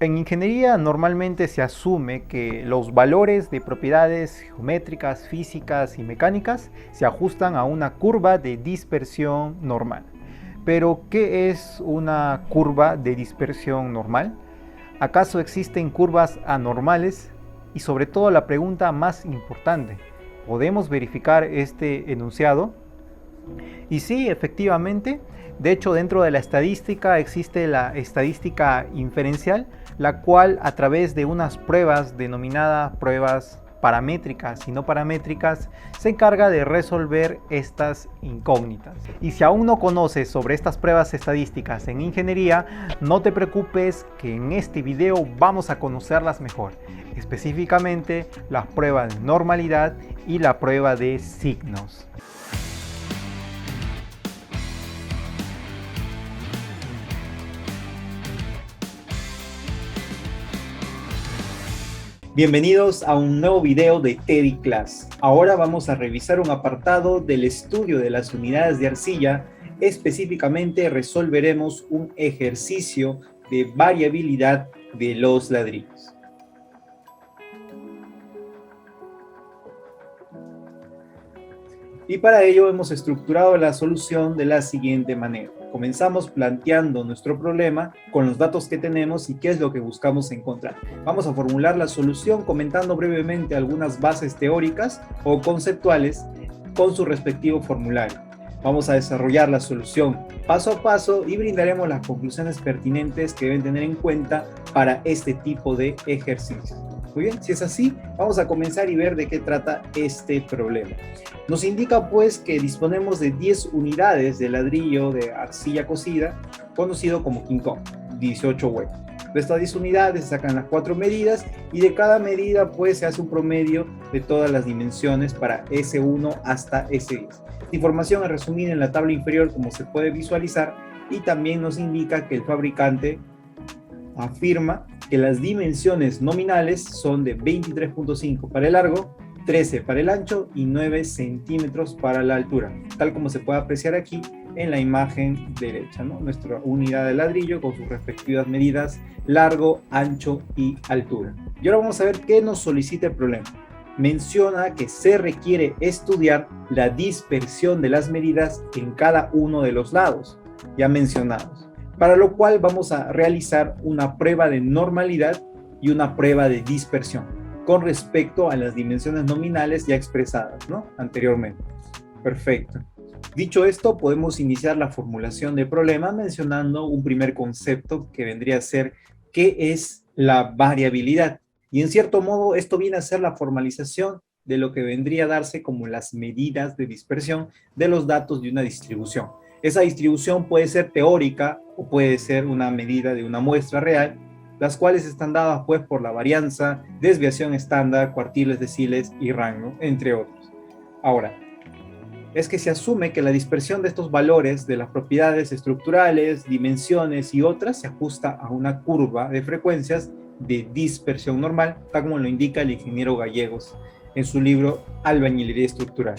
En ingeniería normalmente se asume que los valores de propiedades geométricas, físicas y mecánicas se ajustan a una curva de dispersión normal. Pero, ¿qué es una curva de dispersión normal? ¿Acaso existen curvas anormales? Y sobre todo la pregunta más importante, ¿podemos verificar este enunciado? Y sí, efectivamente, de hecho dentro de la estadística existe la estadística inferencial, la cual a través de unas pruebas denominadas pruebas paramétricas y no paramétricas se encarga de resolver estas incógnitas. Y si aún no conoces sobre estas pruebas estadísticas en ingeniería, no te preocupes que en este video vamos a conocerlas mejor, específicamente las pruebas de normalidad y la prueba de signos. Bienvenidos a un nuevo video de Teddy Class. Ahora vamos a revisar un apartado del estudio de las unidades de arcilla. Específicamente resolveremos un ejercicio de variabilidad de los ladrillos. Y para ello hemos estructurado la solución de la siguiente manera. Comenzamos planteando nuestro problema con los datos que tenemos y qué es lo que buscamos encontrar. Vamos a formular la solución comentando brevemente algunas bases teóricas o conceptuales con su respectivo formulario. Vamos a desarrollar la solución paso a paso y brindaremos las conclusiones pertinentes que deben tener en cuenta para este tipo de ejercicios. Muy bien, si es así, vamos a comenzar y ver de qué trata este problema. Nos indica pues que disponemos de 10 unidades de ladrillo de arcilla cocida, conocido como King Kong, 18 huecos. De estas 10 unidades se sacan las 4 medidas y de cada medida pues se hace un promedio de todas las dimensiones para S1 hasta S10. Esta información es resumida en la tabla inferior como se puede visualizar y también nos indica que el fabricante afirma que las dimensiones nominales son de 23.5 para el largo, 13 para el ancho y 9 centímetros para la altura, tal como se puede apreciar aquí en la imagen derecha, ¿no? Nuestra unidad de ladrillo con sus respectivas medidas largo, ancho y altura. Y ahora vamos a ver qué nos solicita el problema. Menciona que se requiere estudiar la dispersión de las medidas en cada uno de los lados ya mencionados, para lo cual vamos a realizar una prueba de normalidad y una prueba de dispersión con respecto a las dimensiones nominales ya expresadas, ¿no? Anteriormente. Perfecto. Dicho esto, podemos iniciar la formulación del problema mencionando un primer concepto que vendría a ser qué es la variabilidad. Y en cierto modo esto viene a ser la formalización de lo que vendría a darse como las medidas de dispersión de los datos de una distribución. Esa distribución puede ser teórica o puede ser una medida de una muestra real, las cuales están dadas pues por la varianza, desviación estándar, cuartiles, deciles y rango, entre otros. Ahora, es que se asume que la dispersión de estos valores de las propiedades estructurales, dimensiones y otras se ajusta a una curva de frecuencias de dispersión normal, tal como lo indica el ingeniero Gallegos en su libro Albañilería Estructural.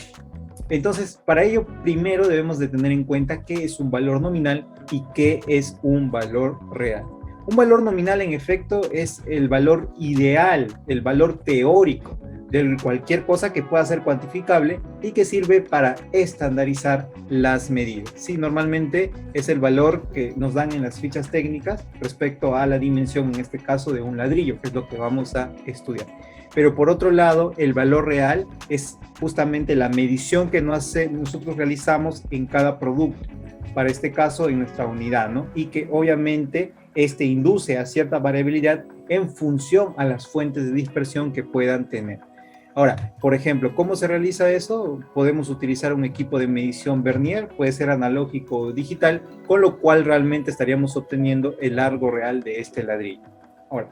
Entonces, para ello, primero debemos de tener en cuenta qué es un valor nominal y qué es un valor real. Un valor nominal, en efecto, es el valor ideal, el valor teórico de cualquier cosa que pueda ser cuantificable y que sirve para estandarizar las medidas. Sí, normalmente es el valor que nos dan en las fichas técnicas respecto a la dimensión, en este caso, de un ladrillo, que es lo que vamos a estudiar. Pero por otro lado, el valor real es justamente la medición que nosotros realizamos en cada producto, para este caso en nuestra unidad, ¿no? Y que obviamente induce a cierta variabilidad en función a las fuentes de dispersión que puedan tener. Ahora, por ejemplo, ¿cómo se realiza eso? Podemos utilizar un equipo de medición Vernier, puede ser analógico o digital, con lo cual realmente estaríamos obteniendo el largo real de este ladrillo. Ahora,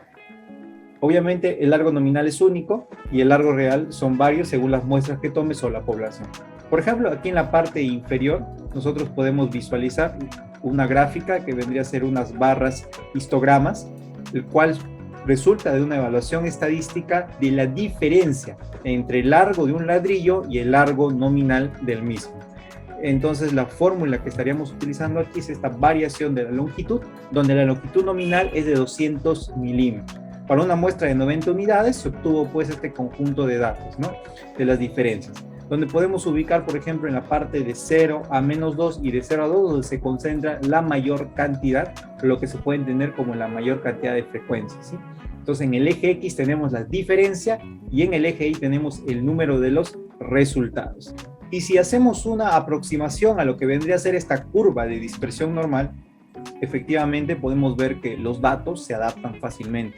obviamente el largo nominal es único y el largo real son varios según las muestras que tomes o la población. Por ejemplo, aquí en la parte inferior nosotros podemos visualizar una gráfica que vendría a ser unas barras histogramas, el cual resulta de una evaluación estadística de la diferencia entre el largo de un ladrillo y el largo nominal del mismo. Entonces la fórmula que estaríamos utilizando aquí es esta variación de la longitud, donde la longitud nominal es de 200 milímetros. Para una muestra de 90 unidades se obtuvo pues este conjunto de datos, ¿no? De las diferencias, donde podemos ubicar, por ejemplo, en la parte de 0 a menos 2 y de 0 a 2, donde se concentra la mayor cantidad, lo que se puede entender como la mayor cantidad de frecuencias, ¿sí? Entonces, en el eje X tenemos la diferencia y en el eje Y tenemos el número de los resultados. Y si hacemos una aproximación a lo que vendría a ser esta curva de dispersión normal, efectivamente podemos ver que los datos se adaptan fácilmente.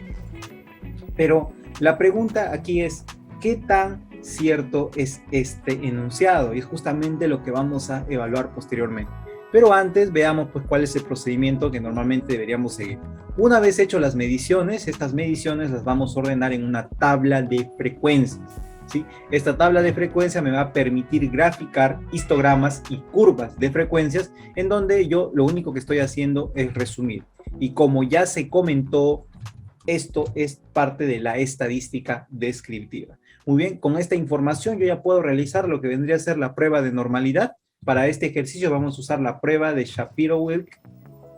Pero la pregunta aquí es, ¿qué tan cierto es este enunciado? Y es justamente lo que vamos a evaluar posteriormente. Pero antes veamos pues cuál es el procedimiento que normalmente deberíamos seguir. Una vez hecho las mediciones, estas mediciones las vamos a ordenar en una tabla de frecuencias, ¿sí? Esta tabla de frecuencia me va a permitir graficar histogramas y curvas de frecuencias en donde yo lo único que estoy haciendo es resumir. Y como ya se comentó, esto es parte de la estadística descriptiva. Muy bien, con esta información yo ya puedo realizar lo que vendría a ser la prueba de normalidad. Para este ejercicio vamos a usar la prueba de Shapiro-Wilk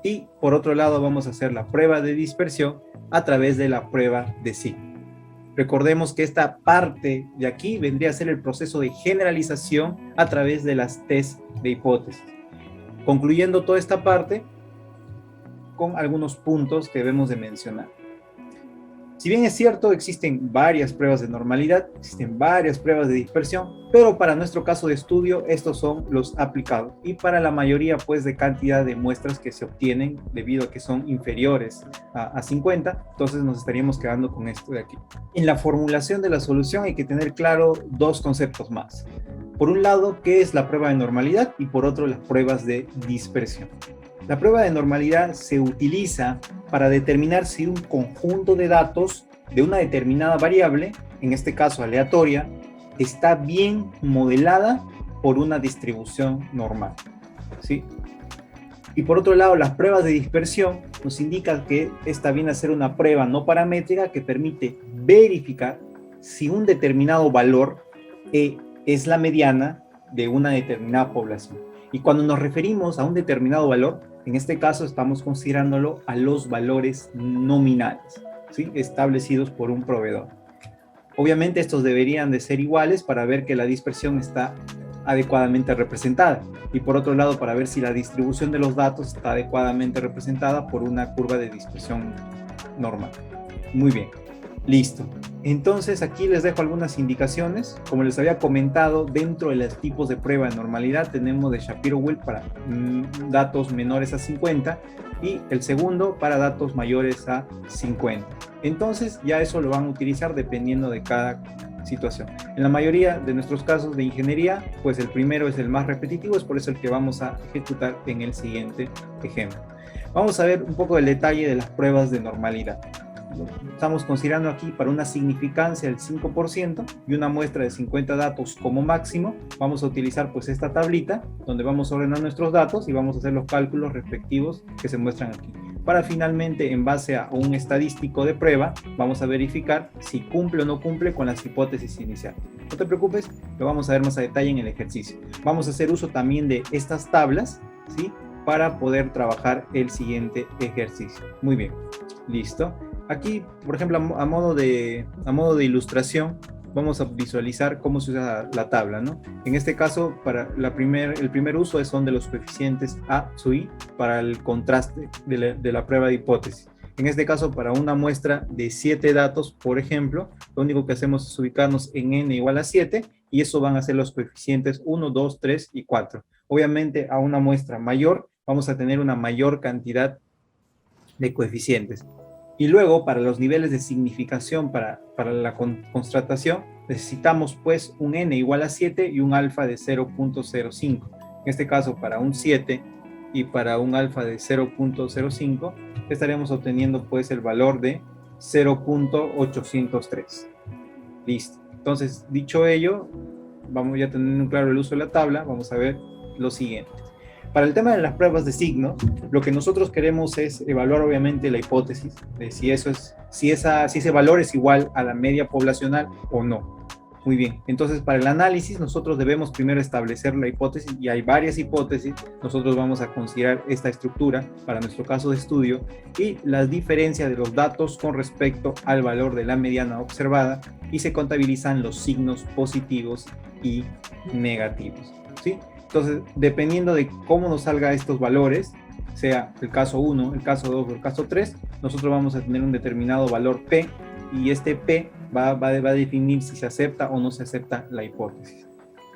y por otro lado vamos a hacer la prueba de dispersión a través de la prueba de signo. Recordemos que esta parte de aquí vendría a ser el proceso de generalización a través de las test de hipótesis. Concluyendo toda esta parte con algunos puntos que debemos de mencionar. Si bien es cierto, existen varias pruebas de normalidad, existen varias pruebas de dispersión, pero para nuestro caso de estudio, estos son los aplicados. Y para la mayoría, pues, de cantidad de muestras que se obtienen, debido a que son inferiores a 50, entonces nos estaríamos quedando con esto de aquí. En la formulación de la solución hay que tener claro dos conceptos más. Por un lado, ¿qué es la prueba de normalidad? Y por otro, las pruebas de dispersión. La prueba de normalidad se utiliza para determinar si un conjunto de datos de una determinada variable, en este caso aleatoria, está bien modelada por una distribución normal, ¿sí? Y por otro lado, las pruebas de dispersión nos indican que esta viene a ser una prueba no paramétrica que permite verificar si un determinado valor es la mediana de una determinada población. Y cuando nos referimos a un determinado valor, en este caso estamos considerándolo a los valores nominales, ¿sí? Establecidos por un proveedor. Obviamente estos deberían de ser iguales para ver que la dispersión está adecuadamente representada y por otro lado para ver si la distribución de los datos está adecuadamente representada por una curva de dispersión normal. Muy bien, listo. Entonces aquí les dejo algunas indicaciones. Como les había comentado, dentro de los tipos de prueba de normalidad tenemos de Shapiro-Wilk para datos menores a 50 y el segundo para datos mayores a 50. Entonces ya eso lo van a utilizar dependiendo de cada situación. En la mayoría de nuestros casos de ingeniería, pues el primero es el más repetitivo, es por eso el que vamos a ejecutar en el siguiente ejemplo. Vamos a ver un poco el detalle de las pruebas de normalidad. Estamos considerando aquí para una significancia del 5% y una muestra de 50 datos como máximo. Vamos a utilizar pues esta tablita donde vamos a ordenar nuestros datos y vamos a hacer los cálculos respectivos que se muestran aquí. Para finalmente, en base a un estadístico de prueba, vamos a verificar si cumple o no cumple con las hipótesis iniciales. No te preocupes, lo vamos a ver más a detalle en el ejercicio. Vamos a hacer uso también de estas tablas, ¿sí? Para poder trabajar el siguiente ejercicio. Muy bien, listo. Aquí, por ejemplo, a modo de ilustración, vamos a visualizar cómo se usa la tabla, ¿no? En este caso, para el primer uso son de los coeficientes A sub I para el contraste de la prueba de hipótesis. En este caso, para una muestra de 7 datos, por ejemplo, lo único que hacemos es ubicarnos en n igual a 7 y eso van a ser los coeficientes 1, 2, 3 y 4. Obviamente, a una muestra mayor, vamos a tener una mayor cantidad de coeficientes. Y luego, para los niveles de significación para la constatación, necesitamos pues un n igual a 7 y un alfa de 0.05. En este caso, para un 7 y para un alfa de 0.05, estaremos obteniendo pues el valor de 0.803. Listo. Entonces, dicho ello, vamos ya teniendo claro el uso de la tabla, vamos a ver lo siguiente. Para el tema de las pruebas de signo, lo que nosotros queremos es evaluar obviamente la hipótesis de si ese valor es igual a la media poblacional o no. Muy bien, entonces para el análisis nosotros debemos primero establecer la hipótesis, y hay varias hipótesis. Nosotros vamos a considerar esta estructura para nuestro caso de estudio y las diferencias de los datos con respecto al valor de la mediana observada, y se contabilizan los signos positivos y negativos, ¿sí? Entonces, dependiendo de cómo nos salga estos valores, sea el caso 1, el caso 2 o el caso 3, nosotros vamos a tener un determinado valor P, y este P va a definir si se acepta o no se acepta la hipótesis.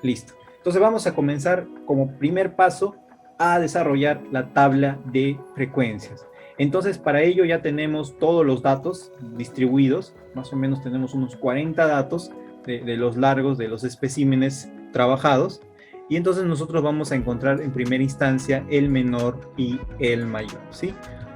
Listo. Entonces vamos a comenzar como primer paso a desarrollar la tabla de frecuencias. Entonces para ello ya tenemos todos los datos distribuidos, más o menos tenemos unos 40 datos de los largos de los especímenes trabajados, y entonces nosotros vamos a encontrar en primera instancia el menor y el mayor, ¿sí?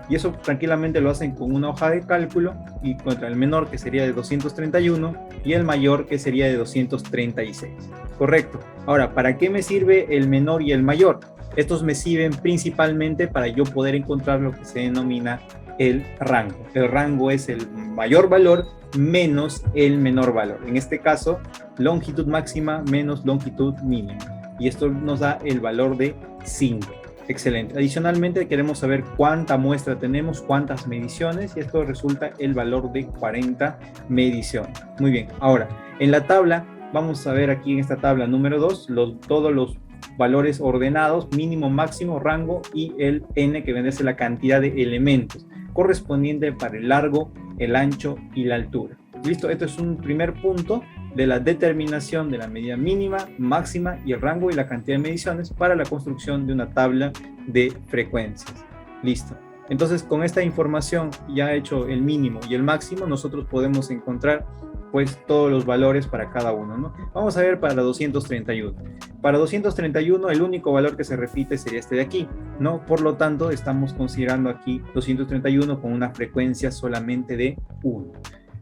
Y eso tranquilamente lo hacen con una hoja de cálculo, y contra el menor, que sería de 231, y el mayor, que sería de 236. Correcto. Ahora, ¿para qué me sirve el menor y el mayor? Estos me sirven principalmente para yo poder encontrar lo que se denomina el rango. El rango es el mayor valor menos el menor valor. En este caso, longitud máxima menos longitud mínima. Y esto nos da el valor de 5. Excelente. Adicionalmente queremos saber cuánta muestra tenemos, cuántas mediciones, y esto resulta el valor de 40 mediciones. Muy bien. Ahora, en la tabla, vamos a ver aquí en esta tabla número 2, todos los valores ordenados, mínimo, máximo, rango, y el n, que vendría a ser la cantidad de elementos, correspondiente para el largo, el ancho y la altura. Listo, esto es un primer punto de la determinación de la medida mínima, máxima y el rango y la cantidad de mediciones para la construcción de una tabla de frecuencias. Listo. Entonces, con esta información ya hecho el mínimo y el máximo, nosotros podemos encontrar pues todos los valores para cada uno, ¿no? Vamos a ver para 231. Para 231 el único valor que se repite sería este de aquí, ¿no? Por lo tanto, estamos considerando aquí 231 con una frecuencia solamente de 1.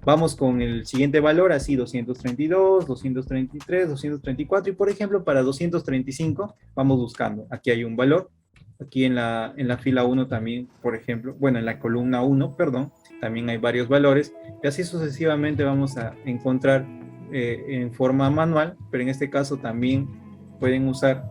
Vamos con el siguiente valor, así 232, 233, 234, y por ejemplo para 235 vamos buscando. Aquí hay un valor, aquí en la fila 1 también, por ejemplo, bueno, en la columna 1, perdón, también hay varios valores, y así sucesivamente vamos a encontrar en forma manual, pero en este caso también pueden usar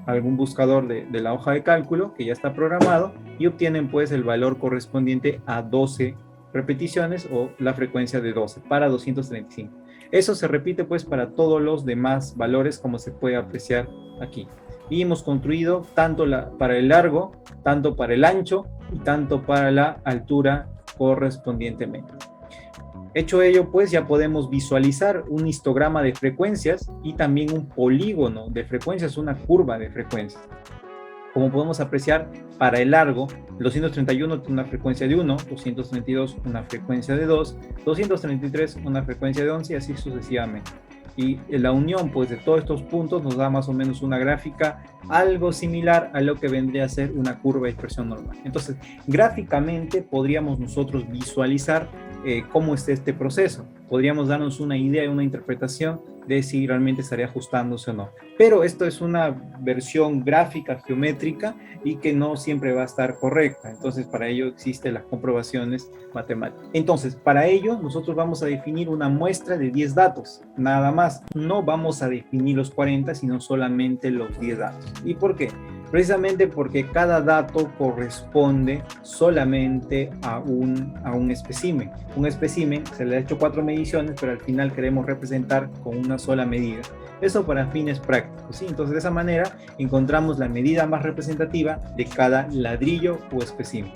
algún buscador de la hoja de cálculo que ya está programado, y obtienen pues el valor correspondiente a 12 repeticiones o la frecuencia de 12 para 235. Eso se repite pues para todos los demás valores, como se puede apreciar aquí. Y hemos construido tanto para el largo, tanto para el ancho y tanto para la altura correspondientemente. Hecho ello, pues ya podemos visualizar un histograma de frecuencias y también un polígono de frecuencias, una curva de frecuencias. Como podemos apreciar, para el largo, 231 tiene una frecuencia de 1, 232 una frecuencia de 2, 233 una frecuencia de 11, y así sucesivamente. Y la unión pues de todos estos puntos nos da más o menos una gráfica algo similar a lo que vendría a ser una curva de dispersión normal. Entonces, gráficamente podríamos nosotros visualizar cómo está este proceso. Podríamos darnos una idea y una interpretación de si realmente estaría ajustándose o no. Pero esto es una versión gráfica, geométrica, y que no siempre va a estar correcta. Entonces, para ello existen las comprobaciones matemáticas. Entonces, para ello, nosotros vamos a definir una muestra de 10 datos, nada más. No vamos a definir los 40, sino solamente los 10 datos. ¿Y por qué? Precisamente porque cada dato corresponde solamente a un espécimen. Un espécimen se le ha hecho 4 mediciones, pero al final queremos representar con una sola medida. Eso para fines prácticos, ¿sí? Entonces, de esa manera encontramos la medida más representativa de cada ladrillo o espécimen.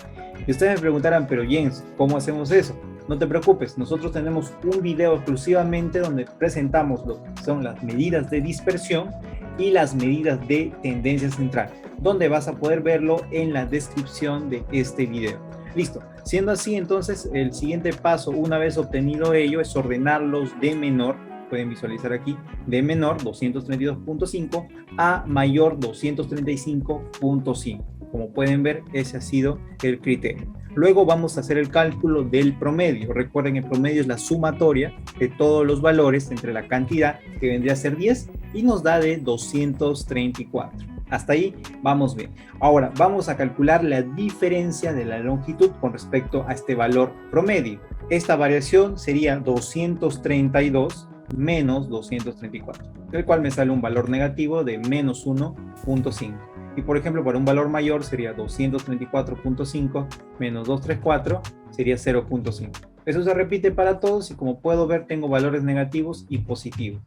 Y ustedes me preguntarán, pero Jens, ¿cómo hacemos eso? No te preocupes, nosotros tenemos un video exclusivamente donde presentamos lo que son las medidas de dispersión y las medidas de tendencia central, donde vas a poder verlo en la descripción de este video. Listo. Siendo así, entonces, el siguiente paso, una vez obtenido ello, es ordenarlos de menor, pueden visualizar aquí, de menor 232.5 a mayor 235.5. Como pueden ver, ese ha sido el criterio. Luego vamos a hacer el cálculo del promedio. Recuerden, el promedio es la sumatoria de todos los valores entre la cantidad, que vendría a ser 10, y nos da de 234. Hasta ahí vamos bien. Ahora vamos a calcular la diferencia de la longitud con respecto a este valor promedio. Esta variación sería 232 menos 234, el cual me sale un valor negativo de menos 1.5. Y por ejemplo, para un valor mayor sería 234.5 menos 234 sería 0.5. Eso se repite para todos y como puedo ver tengo valores negativos y positivos.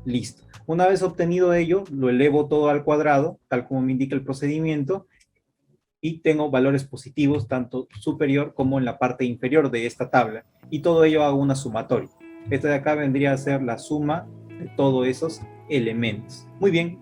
Listo. Una vez obtenido ello, lo elevo todo al cuadrado, tal como me indica el procedimiento, y tengo valores positivos tanto superior como en la parte inferior de esta tabla. Y todo ello hago una sumatoria. Esta de acá vendría a ser la suma de todos esos elementos. Muy bien.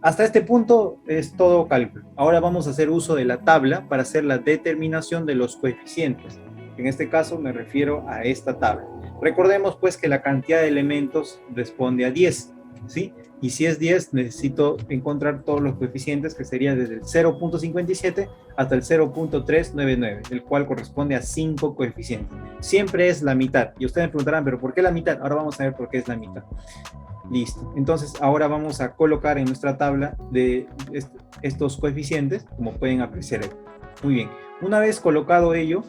Hasta este punto es todo cálculo. Ahora vamos a hacer uso de la tabla para hacer la determinación de los coeficientes. En este caso me refiero a esta tabla. Recordemos pues que la cantidad de elementos responde a 10, ¿sí? Y si es 10 necesito encontrar todos los coeficientes, que sería desde el 0.57 hasta el 0.399, el cual corresponde a 5 coeficientes. Siempre es la mitad. Y ustedes me preguntarán, ¿pero por qué la mitad? Ahora vamos a ver por qué es la mitad. Listo. Entonces ahora vamos a colocar en nuestra tabla de estos coeficientes, como pueden apreciar aquí. Muy bien. Una vez colocado ello,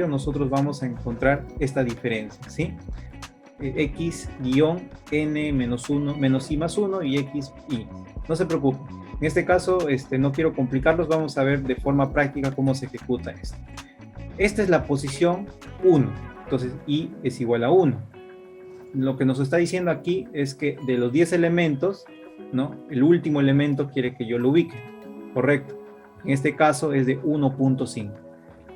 nosotros vamos a encontrar esta diferencia, ¿sí? X guión n menos 1, menos i más 1 y x y. No se preocupen. En este caso, no quiero complicarlos, vamos a ver de forma práctica cómo se ejecuta esto. Esta es la posición 1, entonces i es igual a 1. Lo que nos está diciendo aquí es que de los 10 elementos, ¿no? El último elemento quiere que yo lo ubique, correcto. En este caso es de 1.5.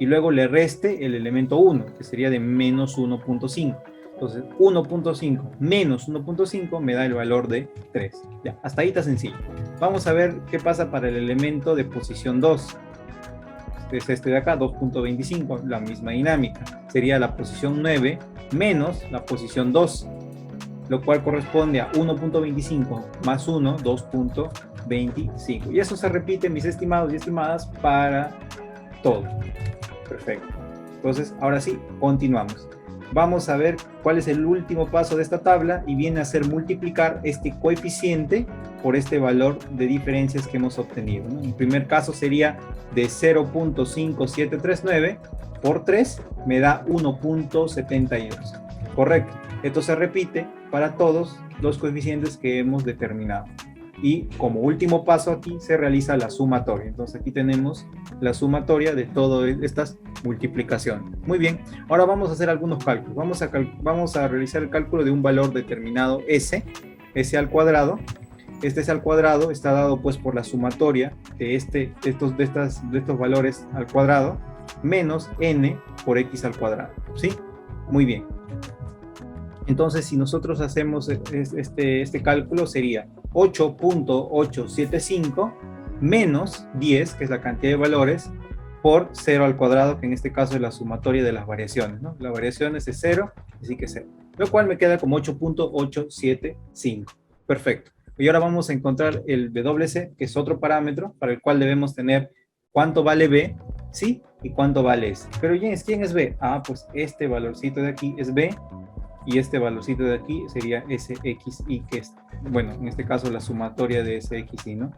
Y luego le reste el elemento 1, que sería de menos 1.5. Entonces 1.5 menos 1.5 me da el valor de 3. Ya, hasta ahí está sencillo. Vamos a ver qué pasa para el elemento de posición 2. Es este de acá, 2.25, la misma dinámica. Sería la posición 9 menos la posición 2, lo cual corresponde a 1.25 más 1, 2.25. Y eso se repite, mis estimados y estimadas, para todo. Perfecto. Entonces, ahora sí, continuamos. Vamos a ver cuál es el último paso de esta tabla y viene a ser multiplicar este coeficiente por este valor de diferencias que hemos obtenido, ¿no? El primer caso sería de 0.5739 por 3 me da 1.72. Correcto. Esto se repite para todos los coeficientes que hemos determinado. Y como último paso aquí se realiza la sumatoria. Entonces aquí tenemos la sumatoria de todas estas multiplicaciones. Muy bien, ahora vamos a hacer algunos cálculos. Vamos a realizar el cálculo de un valor determinado S al cuadrado. Este S al cuadrado está dado pues por la sumatoria de estos valores al cuadrado menos n por x al cuadrado. ¿Sí? Muy bien. Entonces, si nosotros hacemos este cálculo, sería 8.875 menos 10, que es la cantidad de valores, por 0 al cuadrado, que en este caso es la sumatoria de las variaciones, ¿no? La variación es de 0, así que 0. Lo cual me queda como 8.875. Perfecto. Y ahora vamos a encontrar el WC, que es otro parámetro para el cual debemos tener cuánto vale B, ¿sí? Y cuánto vale S. Pero ¿quién es B? Ah, pues este valorcito de aquí es B. Y este valorcito de aquí sería SXY, que es, bueno, en este caso la sumatoria de SXY, ¿no?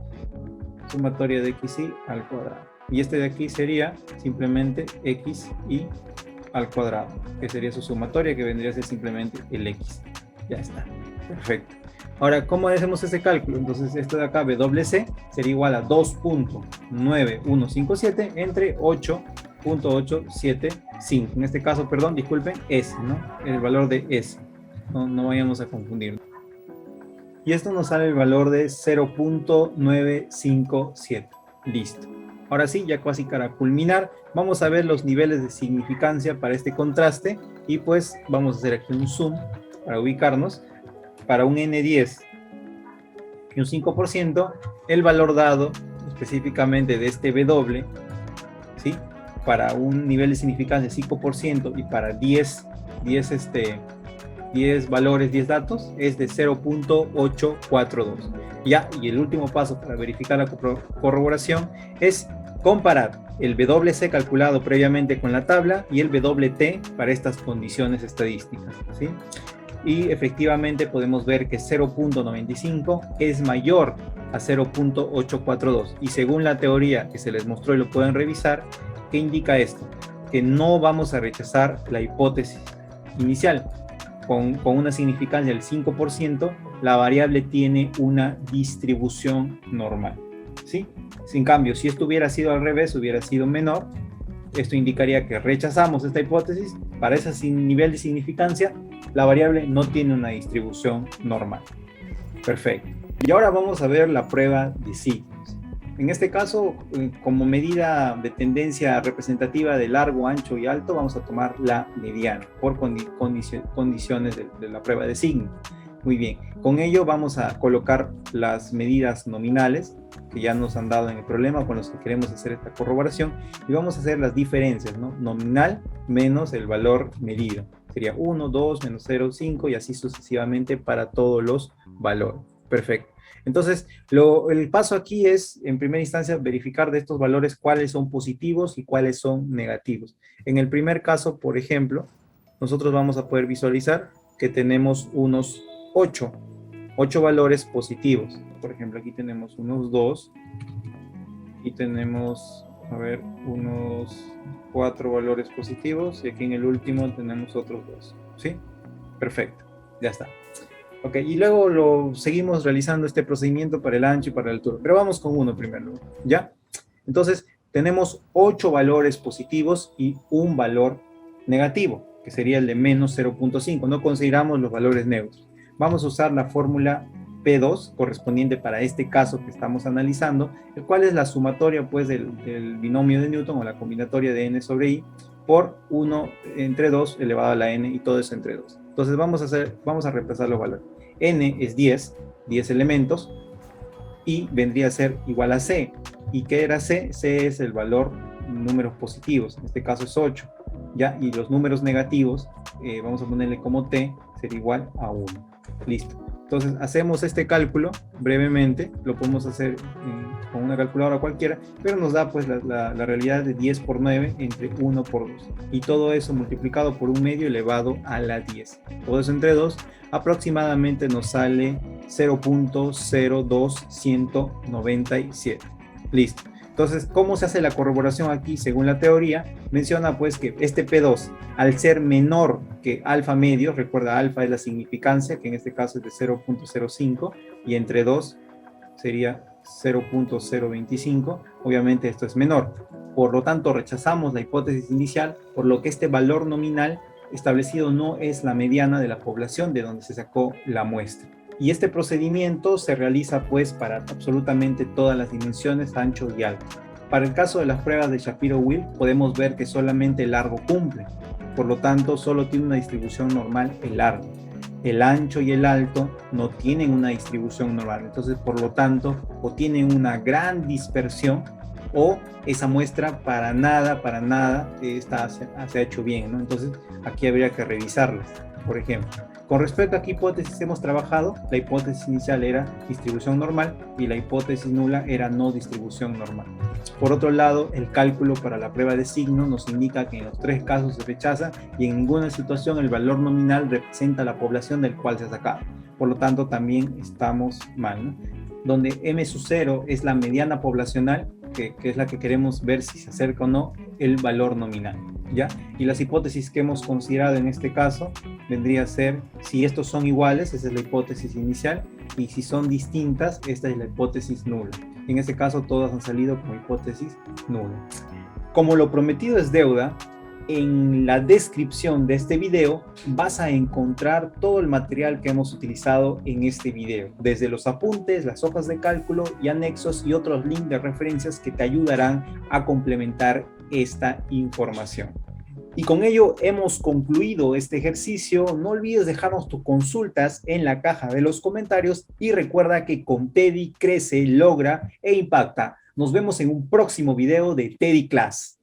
Sumatoria de XY al cuadrado. Y este de aquí sería simplemente XY al cuadrado, que sería su sumatoria, que vendría a ser simplemente el X. Ya está. Perfecto. Ahora, ¿cómo hacemos ese cálculo? Entonces, esto de acá, WC, sería igual a 2.9157 entre 8.875. En este caso, perdón, disculpen, S, ¿no? El valor de S. No vayamos a confundirlo. Y esto nos sale el valor de 0.957. Listo. Ahora sí, ya casi para culminar, vamos a ver los niveles de significancia para este contraste. Y pues vamos a hacer aquí un zoom para ubicarnos. Para un N10 y un 5%, el valor dado específicamente de este W, ¿sí? Para un nivel de significancia de 5% y para 10 valores, 10 datos, es de 0.842. Ya, y el último paso para verificar la corroboración es comparar el WC calculado previamente con la tabla y el WT para estas condiciones estadísticas, ¿sí? Y efectivamente podemos ver que 0.95 es mayor a 0.842. Y según la teoría que se les mostró y lo pueden revisar, ¿qué indica esto? Que no vamos a rechazar la hipótesis inicial. Con una significancia del 5%, la variable tiene una distribución normal, ¿sí? Sin cambio, si esto hubiera sido al revés, hubiera sido menor, esto indicaría que rechazamos esta hipótesis. Para ese nivel de significancia, la variable no tiene una distribución normal. Perfecto. Y ahora vamos a ver la prueba de signos. En este caso, como medida de tendencia representativa de largo, ancho y alto, vamos a tomar la mediana por condiciones de la prueba de signos. Muy bien, con ello vamos a colocar las medidas nominales que ya nos han dado en el problema con los que queremos hacer esta corroboración, y vamos a hacer las diferencias, ¿no? Nominal menos el valor medido. Sería 1, 2, menos 0, 5 y así sucesivamente para todos los valores. Perfecto. Entonces, el paso aquí es, en primera instancia, verificar de estos valores cuáles son positivos y cuáles son negativos. En el primer caso, por ejemplo, nosotros vamos a poder visualizar que tenemos unos 8 valores positivos. Por ejemplo, aquí tenemos unos 2 y tenemos, a ver, unos 4 valores positivos y aquí en el último tenemos otros 2. ¿Sí? Perfecto. Ya está. Ok, y luego seguimos realizando este procedimiento para el ancho y para la altura. Pero vamos con uno primero, ¿ya? Entonces, tenemos 8 valores positivos y un valor negativo, que sería el de menos 0.5. No consideramos los valores neutros. Vamos a usar la fórmula P2 correspondiente para este caso que estamos analizando, el cual es la sumatoria pues del binomio de Newton o la combinatoria de n sobre i por 1 entre 2 elevado a la n y todo eso entre 2. Entonces vamos a reemplazar los valores. N es 10 elementos, y vendría a ser igual a C. ¿Y qué era C? C es el valor números positivos, en este caso es 8, ¿ya? Y los números negativos, vamos a ponerle como T, sería igual a 1. Listo. Entonces hacemos este cálculo brevemente, lo podemos hacer con una calculadora cualquiera, pero nos da pues la realidad de 10 por 9 entre 1 por 2. Y todo eso multiplicado por un medio elevado a la 10. Todo eso entre 2, aproximadamente nos sale 0.02197. Listo. Entonces, ¿cómo se hace la corroboración aquí? Según la teoría, menciona pues que este P2, al ser menor que alfa medio, recuerda, alfa es la significancia, que en este caso es de 0.05, y entre 2 sería 0.025, obviamente esto es menor. Por lo tanto, rechazamos la hipótesis inicial, por lo que este valor nominal establecido no es la mediana de la población de donde se sacó la muestra. Y este procedimiento se realiza pues para absolutamente todas las dimensiones, ancho y alto. Para el caso de las pruebas de Shapiro-Wilk podemos ver que solamente el largo cumple, por lo tanto solo tiene una distribución normal el largo. El ancho y el alto no tienen una distribución normal, entonces por lo tanto o tienen una gran dispersión o esa muestra para nada se ha hecho bien, ¿no? Entonces aquí habría que revisarlas, por ejemplo. Con respecto a qué hipótesis hemos trabajado, la hipótesis inicial era distribución normal y la hipótesis nula era no distribución normal. Por otro lado, el cálculo para la prueba de signo nos indica que en los 3 casos se rechaza y en ninguna situación el valor nominal representa la población del cual se ha sacado. Por lo tanto, también estamos mal, ¿no? Donde M sub 0 es la mediana poblacional, que es la que queremos ver si se acerca o no el valor nominal, ¿ya? Y las hipótesis que hemos considerado en este caso vendría a ser, si estos son iguales, esa es la hipótesis inicial, y si son distintas, esta es la hipótesis nula. En este caso todas han salido como hipótesis nula. Como lo prometido es deuda, en la descripción de este video vas a encontrar todo el material que hemos utilizado en este video, desde los apuntes, las hojas de cálculo y anexos y otros links de referencias que te ayudarán a complementar esta información. Y con ello hemos concluido este ejercicio. No olvides dejarnos tus consultas en la caja de los comentarios y recuerda que con TEDi crece, logra e impacta. Nos vemos en un próximo video de TEDi Class.